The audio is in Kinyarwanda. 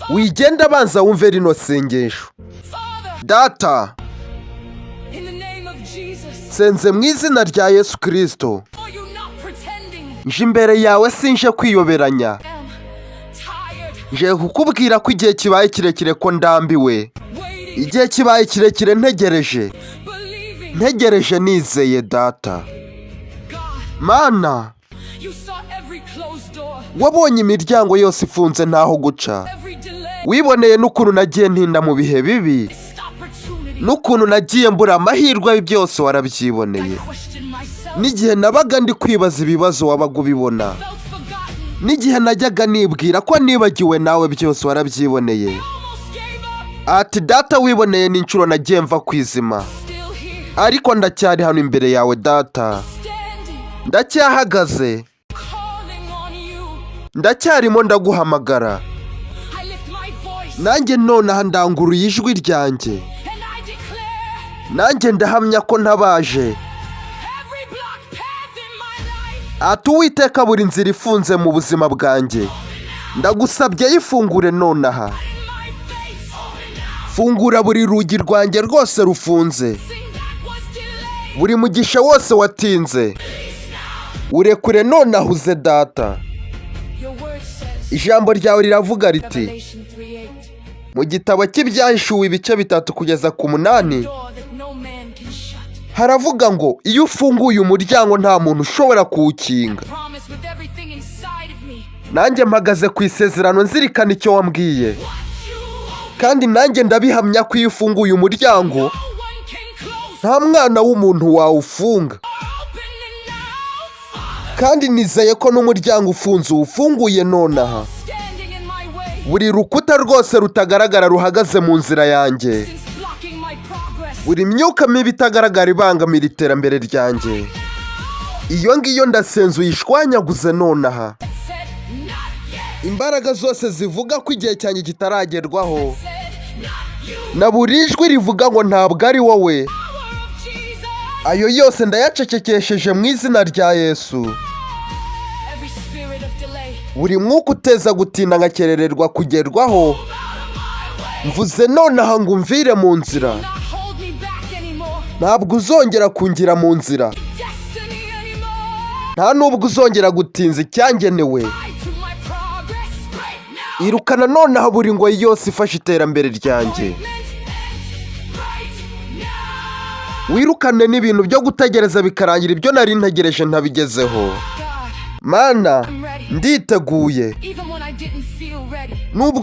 wigenda abanza wumve rino sengesho. Data, senze mu izina rya Yesu Kristo, nje imbere yawe sinje kwiyoberanya, nje kukubwira ko igihe kibaye kirekire ko ndambiwe, igihe kibaye kirekire ntegereje nizeye data. Mana, wabonye imiryango yose ifunze ntaho guca, wiboneye n'ukuntu nagiye ntinda mu bihe bibi, n'ukuntu nagiye mbura amahirwe byose warabyiboneye. N'igihe nabaga ndi kwibaza ibibazo wabaga ubibona, n'igihe najyaga nibwira ko nibagiwe nawe byose warabyiboneye. Ati data, wiboneye n'inshuro nagiye mva ku izima, ariko ndacyari hano imbere yawe data, ndacyahagaze, ndacyarimo ndaguhamagara. Nanjye nonaha ndanguruye ijwi ryanjye, nanjye ndahamya ko ntabaje. Ati Uwiteka, buri nzira ifunze mu buzima bwanjye ndagusabye yifungure nonaha. Fungura buri rugi rwanjye rwose rufunze, buri mugisha wose watinze urekure nonaha uze data. Ijambo ryawe riravuga riti mu gitabo cy'ibyahishuwe ibice 3 kugeza ku 8, haravuga ngo iyo ufunguye umuryango nta muntu ushobora kuwukinga. Nanjye mpagaze ku isezerano nzirikana icyo wambwiye, kandi nanjye ndabihamya ko iyo ufunguye umuryango nta mwana w'umuntu wawufunga. Kandi nizeye ko n'umuryango ufunze uwufunguye nonaha. Buri rukuta rwose rutagaragara ruhagaze mu nzira yanjye, buri myuka mibi itagaragara ibangamira iterambere ryanjye, iyo ngiyo ndasenze uyishwanyaguze nonaha. Imbaraga zose zivuga ko igihe cyanjye kitaragerwaho, na buri jwi rivuga ngo ntabwo ari wowe, ayo yose ndayacecekesheje mu izina rya Yesu. Buri mwuka uteza gutinda ngakerererwa kugerwaho, mvuze nonaha ngo umvire mu nzira. Ntabwo uzongera kungira mu nzira, nta nubwo uzongera gutinza icyangenewe. Irukana nonaha buri ngoyi yose ifashe iterambere ryanjye. Wirukane n'ibintu byo gutegereza bikarangira ibyo nari ntegereje ntabigezeho. Mana, nditeguye nubwo